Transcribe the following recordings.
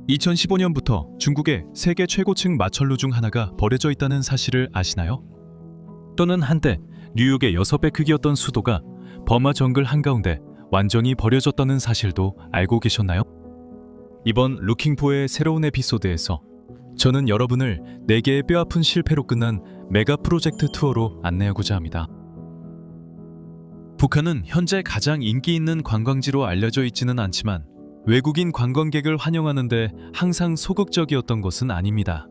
2015년부터 중국의 세계 최고층 마천루 중 하나가 버려져 있다는 사실을 아시나요? 또는 한때 뉴욕의 6배 크기였던 수도가 버마 정글 한가운데 완전히 버려졌다는 사실도 알고 계셨나요? 이번 루킹포의 새로운 에피소드에서 저는 여러분을 4개의 뼈아픈 실패로 끝난 메가 프로젝트 투어로 안내하고자 합니다. 북한은 현재 가장 인기 있는 관광지로 알려져 있지는 않지만 외국인 관광객을 환영하는데 항상 소극적이었던 것은 아닙니다.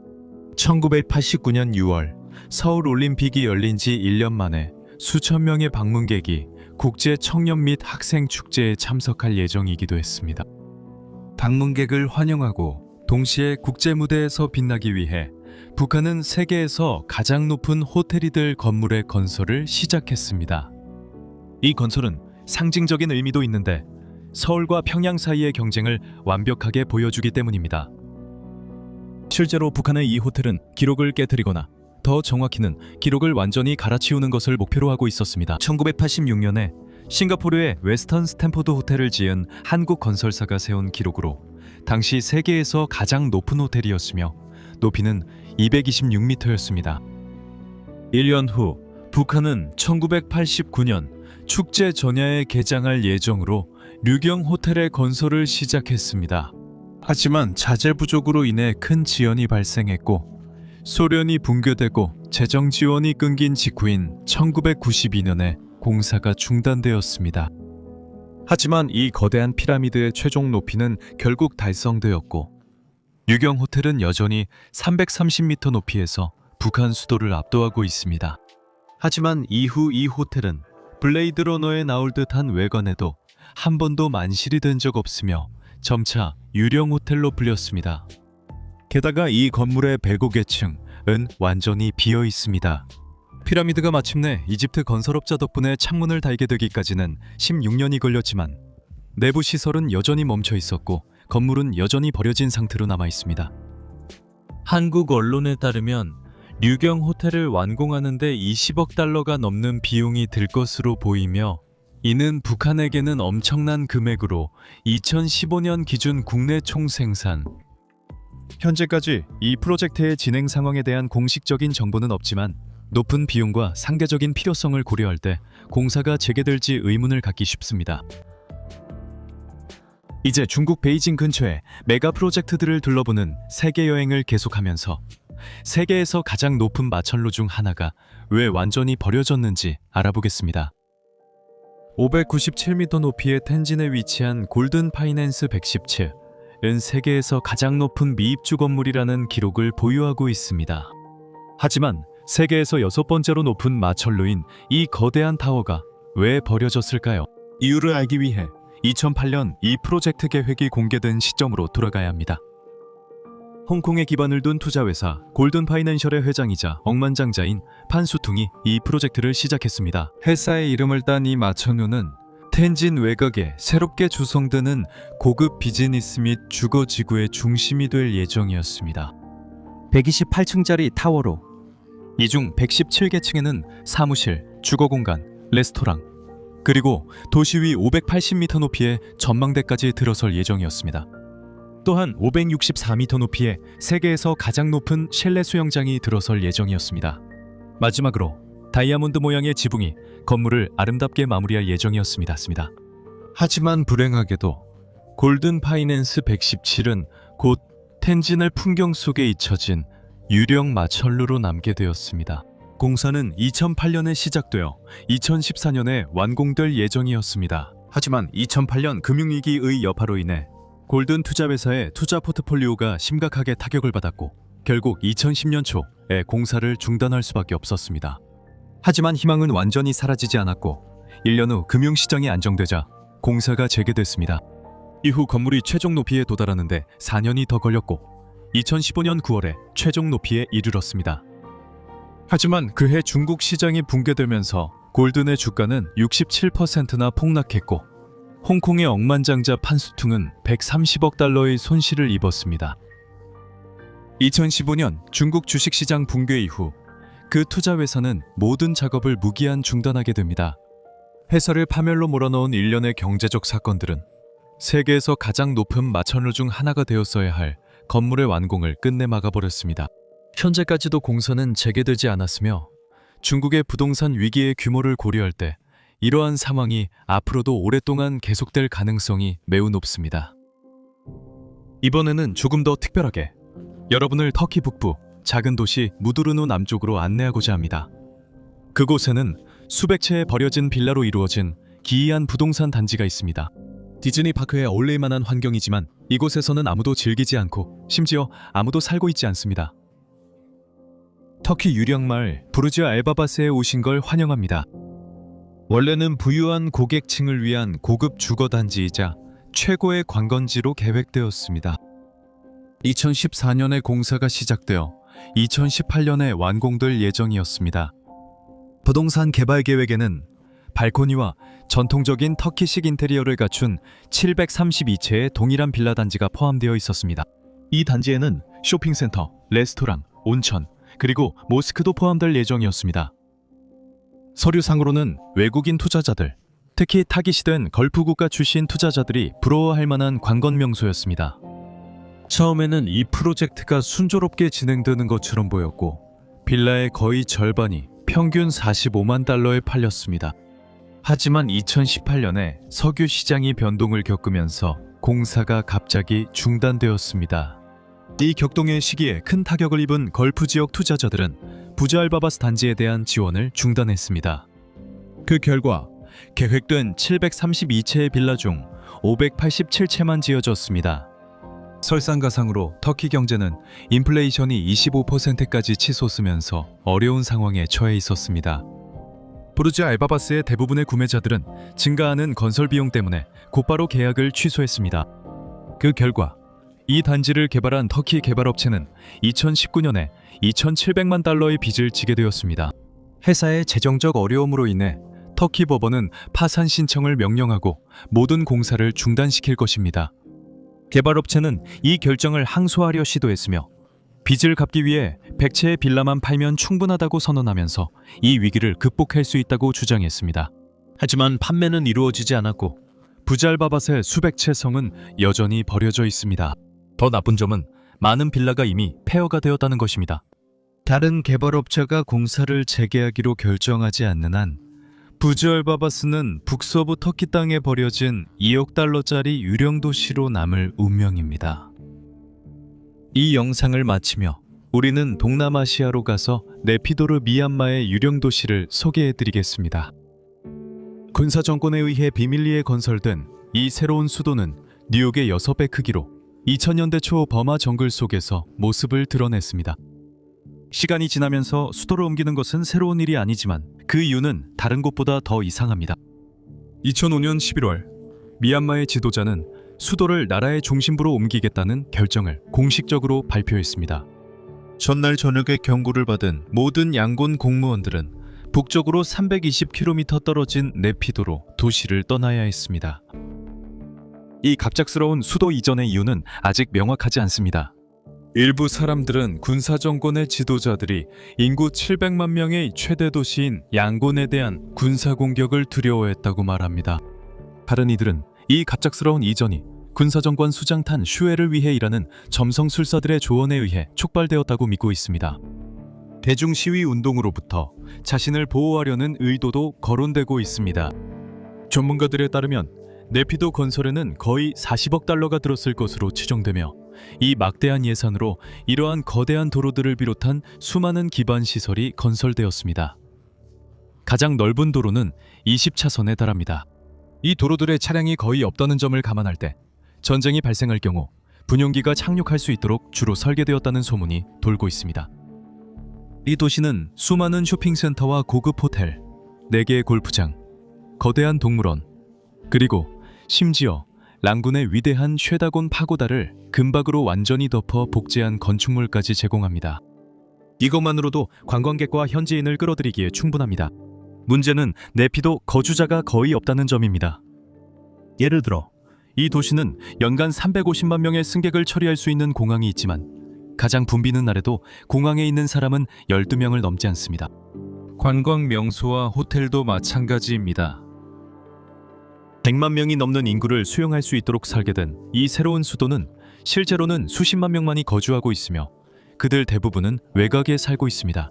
1989년 6월 서울 올림픽이 열린 지 1년 만에 수천 명의 방문객이 국제 청년 및 학생 축제에 참석할 예정이기도 했습니다. 방문객을 환영하고 동시에 국제 무대에서 빛나기 위해 북한은 세계에서 가장 높은 호텔이들 건물의 건설을 시작했습니다. 이 건설은 상징적인 의미도 있는데 서울과 평양 사이의 경쟁을 완벽하게 보여주기 때문입니다. 실제로 북한의 이 호텔은 기록을 깨뜨리거나 더 정확히는 기록을 완전히 갈아치우는 것을 목표로 하고 있었습니다. 1986년에 싱가포르의 웨스턴 스탠포드 호텔을 지은 한국 건설사가 세운 기록으로 당시 세계에서 가장 높은 호텔이었으며 높이는 226m였습니다. 1년 후 북한은 1989년 축제 전야에 개장할 예정으로 류경 호텔의 건설을 시작했습니다. 하지만 자재 부족으로 인해 큰 지연이 발생했고 소련이 붕괴되고 재정 지원이 끊긴 직후인 1992년에 공사가 중단되었습니다. 하지만 이 거대한 피라미드의 최종 높이는 결국 달성되었고 류경 호텔은 여전히 330m 높이에서 북한 수도를 압도하고 있습니다. 하지만 이후 이 호텔은 블레이드 러너에 나올 듯한 외관에도 한 번도 만실이 된 적 없으며 점차 유령 호텔로 불렸습니다. 게다가 이 건물의 105개층은 완전히 비어 있습니다. 피라미드가 마침내 이집트 건설업자 덕분에 창문을 달게 되기까지는 16년이 걸렸지만 내부 시설은 여전히 멈춰 있었고 건물은 여전히 버려진 상태로 남아 있습니다. 한국 언론에 따르면 류경 호텔을 완공하는 데 20억 달러가 넘는 비용이 들 것으로 보이며 이는 북한에게는 엄청난 금액으로 2015년 기준 국내 총생산 현재까지 이 프로젝트의 진행 상황에 대한 공식적인 정보는 없지만 높은 비용과 상대적인 필요성을 고려할 때 공사가 재개될지 의문을 갖기 쉽습니다. 이제 중국 베이징 근처에 메가 프로젝트들을 둘러보는 세계 여행을 계속하면서 세계에서 가장 높은 마천루 중 하나가 왜 완전히 버려졌는지 알아보겠습니다. 597m 높이의 텐진에 위치한 골든 파이낸스 117은 세계에서 가장 높은 미입주 건물이라는 기록을 보유하고 있습니다. 하지만 세계에서 6번째로 높은 마천루인 이 거대한 타워가 왜 버려졌을까요? 이유를 알기 위해 2008년 이 프로젝트 계획이 공개된 시점으로 돌아가야 합니다. 홍콩에 기반을 둔 투자회사 골든 파이낸셜의 회장이자 억만장자인 판수퉁이 이 프로젝트를 시작했습니다. 회사의 이름을 딴 이 마천루는 텐진 외곽에 새롭게 조성되는 고급 비즈니스 및 주거지구의 중심이 될 예정이었습니다. 128층짜리 타워로 이 중 117개층에는 사무실, 주거공간, 레스토랑 그리고 도시 위 580m 높이의 전망대까지 들어설 예정이었습니다. 또한 564m 높이의 세계에서 가장 높은 실내 수영장이 들어설 예정이었습니다. 마지막으로 다이아몬드 모양의 지붕이 건물을 아름답게 마무리할 예정이었습니다. 하지만 불행하게도 골든 파이낸스 117은 곧 텐진의 풍경 속에 잊혀진 유령 마천루로 남게 되었습니다. 공사는 2008년에 시작되어 2014년에 완공될 예정이었습니다. 하지만 2008년 금융위기의 여파로 인해 골든 투자회사의 투자 포트폴리오가 심각하게 타격을 받았고 결국 2010년 초에 공사를 중단할 수밖에 없었습니다. 하지만 희망은 완전히 사라지지 않았고 1년 후 금융시장이 안정되자 공사가 재개됐습니다. 이후 건물이 최종 높이에 도달하는데 4년이 더 걸렸고 2015년 9월에 최종 높이에 이르렀습니다. 하지만 그해 중국 시장이 붕괴되면서 골든의 주가는 67%나 폭락했고 홍콩의 억만장자 판수퉁은 130억 달러의 손실을 입었습니다. 2015년 중국 주식시장 붕괴 이후 그 투자회사는 모든 작업을 무기한 중단하게 됩니다. 회사를 파멸로 몰아넣은 일련의 경제적 사건들은 세계에서 가장 높은 마천루 중 하나가 되었어야 할 건물의 완공을 끝내 막아버렸습니다. 현재까지도 공사는 재개되지 않았으며 중국의 부동산 위기의 규모를 고려할 때 이러한 상황이 앞으로도 오랫동안 계속될 가능성이 매우 높습니다. 이번에는 조금 더 특별하게 여러분을 터키 북부 작은 도시 무두르누 남쪽으로 안내하고자 합니다. 그곳에는 수백 채의 버려진 빌라로 이루어진 기이한 부동산 단지가 있습니다. 디즈니 파크에 어울릴 만한 환경이지만 이곳에서는 아무도 즐기지 않고 심지어 아무도 살고 있지 않습니다. 터키 유령 마을 부르지아 엘바바스에 오신 걸 환영합니다. 원래는 부유한 고객층을 위한 고급 주거 단지이자 최고의 관광지로 계획되었습니다. 2014년에 공사가 시작되어 2018년에 완공될 예정이었습니다. 부동산 개발 계획에는 발코니와 전통적인 터키식 인테리어를 갖춘 732채의 동일한 빌라 단지가 포함되어 있었습니다. 이 단지에는 쇼핑센터, 레스토랑, 온천, 그리고 모스크도 포함될 예정이었습니다. 서류상으로는 외국인 투자자들, 특히 타깃이 걸프 국가 출신 투자자들이 부러워할 만한 관광 명소였습니다. 처음에는 이 프로젝트가 순조롭게 진행되는 것처럼 보였고 빌라의 거의 절반이 평균 45만 달러에 팔렸습니다. 하지만 2018년에 석유 시장이 변동을 겪으면서 공사가 갑자기 중단되었습니다. 이 격동의 시기에 큰 타격을 입은 걸프 지역 투자자들은 부자알바바스 단지에 대한 지원을 중단했습니다. 그 결과 계획된 732채의 빌라 중 587채만 지어졌습니다. 설상가상으로 터키 경제는 인플레이션이 25%까지 치솟으면서 어려운 상황에 처해 있었습니다. 부르지아 엘바바스의 대부분의 구매자들은 증가하는 건설 비용 때문에 곧바로 계약을 취소했습니다. 그 결과 이 단지를 개발한 터키 개발업체는 2019년에 2,700만 달러의 빚을 지게 되었습니다. 회사의 재정적 어려움으로 인해 터키 법원은 파산 신청을 명령하고 모든 공사를 중단시킬 것입니다. 개발업체는 이 결정을 항소하려 시도했으며 빚을 갚기 위해 100채의 빌라만 팔면 충분하다고 선언하면서 이 위기를 극복할 수 있다고 주장했습니다. 하지만 판매는 이루어지지 않았고 부잘바밭의 수백 채 성은 여전히 버려져 있습니다. 더 나쁜 점은 많은 빌라가 이미 폐허가 되었다는 것입니다. 다른 개발업체가 공사를 재개하기로 결정하지 않는 한 부잘바바스는 북서부 터키 땅에 버려진 2억 달러짜리 유령 도시로 남을 운명입니다. 이 영상을 마치며 우리는 동남아시아로 가서 네피도르 미얀마의 유령 도시를 소개해드리겠습니다. 군사 정권에 의해 비밀리에 건설된 이 새로운 수도는 뉴욕의 6배 크기로 2000년대 초 버마 정글 속에서 모습을 드러냈습니다. 시간이 지나면서 수도를 옮기는 것은 새로운 일이 아니지만 그 이유는 다른 곳보다 더 이상합니다. 2005년 11월 미얀마의 지도자는 수도를 나라의 중심부로 옮기겠다는 결정을 공식적으로 발표했습니다. 전날 저녁에 경고를 받은 모든 양곤 공무원들은 북쪽으로 320km 떨어진 네피도로 도시를 떠나야 했습니다. 이 갑작스러운 수도 이전의 이유는 아직 명확하지 않습니다. 일부 사람들은 군사정권의 지도자들이 인구 700만 명의 최대 도시인 양곤에 대한 군사공격을 두려워했다고 말합니다. 다른 이들은 이 갑작스러운 이전이 군사정권 수장탄 슈에를 위해 일하는 점성술사들의 조언에 의해 촉발되었다고 믿고 있습니다. 대중시위 운동으로부터 자신을 보호하려는 의도도 거론되고 있습니다. 전문가들에 따르면 네피도 건설에는 거의 40억 달러가 들었을 것으로 추정되며 이 막대한 예산으로 이러한 거대한 도로들을 비롯한 수많은 기반 시설이 건설되었습니다. 가장 넓은 도로는 20차선에 달합니다. 이 도로들의 차량이 거의 없다는 점을 감안할 때 전쟁이 발생할 경우 군용기가 착륙할 수 있도록 주로 설계되었다는 소문이 돌고 있습니다. 이 도시는 수많은 쇼핑센터와 고급 호텔, 4개의 골프장, 거대한 동물원, 그리고 심지어 랑군의 위대한 쉐다곤 파고다를 금박으로 완전히 덮어 복제한 건축물까지 제공합니다. 이것만으로도 관광객과 현지인을 끌어들이기에 충분합니다. 문제는 네피도 거주자가 거의 없다는 점입니다. 예를 들어 이 도시는 연간 350만 명의 승객을 처리할 수 있는 공항이 있지만 가장 붐비는 날에도 공항에 있는 사람은 12명을 넘지 않습니다. 관광 명소와 호텔도 마찬가지입니다. 100만 명이 넘는 인구를 수용할 수 있도록 설계된 이 새로운 수도는 실제로는 수십만 명만이 거주하고 있으며 그들 대부분은 외곽에 살고 있습니다.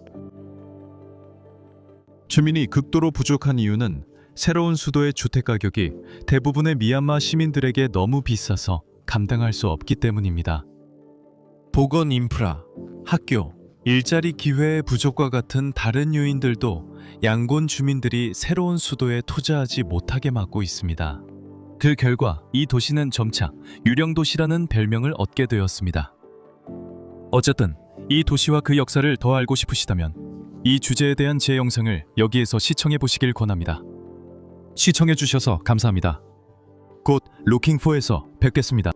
주민이 극도로 부족한 이유는 새로운 수도의 주택 가격이 대부분의 미얀마 시민들에게 너무 비싸서 감당할 수 없기 때문입니다. 보건 인프라, 학교, 일자리 기회의 부족과 같은 다른 요인들도 양곤 주민들이 새로운 수도에 투자하지 못하게 막고 있습니다. 그 결과 이 도시는 점차 유령 도시라는 별명을 얻게 되었습니다. 어쨌든 이 도시와 그 역사를 더 알고 싶으시다면 이 주제에 대한 제 영상을 여기에서 시청해 보시길 권합니다. 시청해 주셔서 감사합니다. 곧 루킹4에서 뵙겠습니다.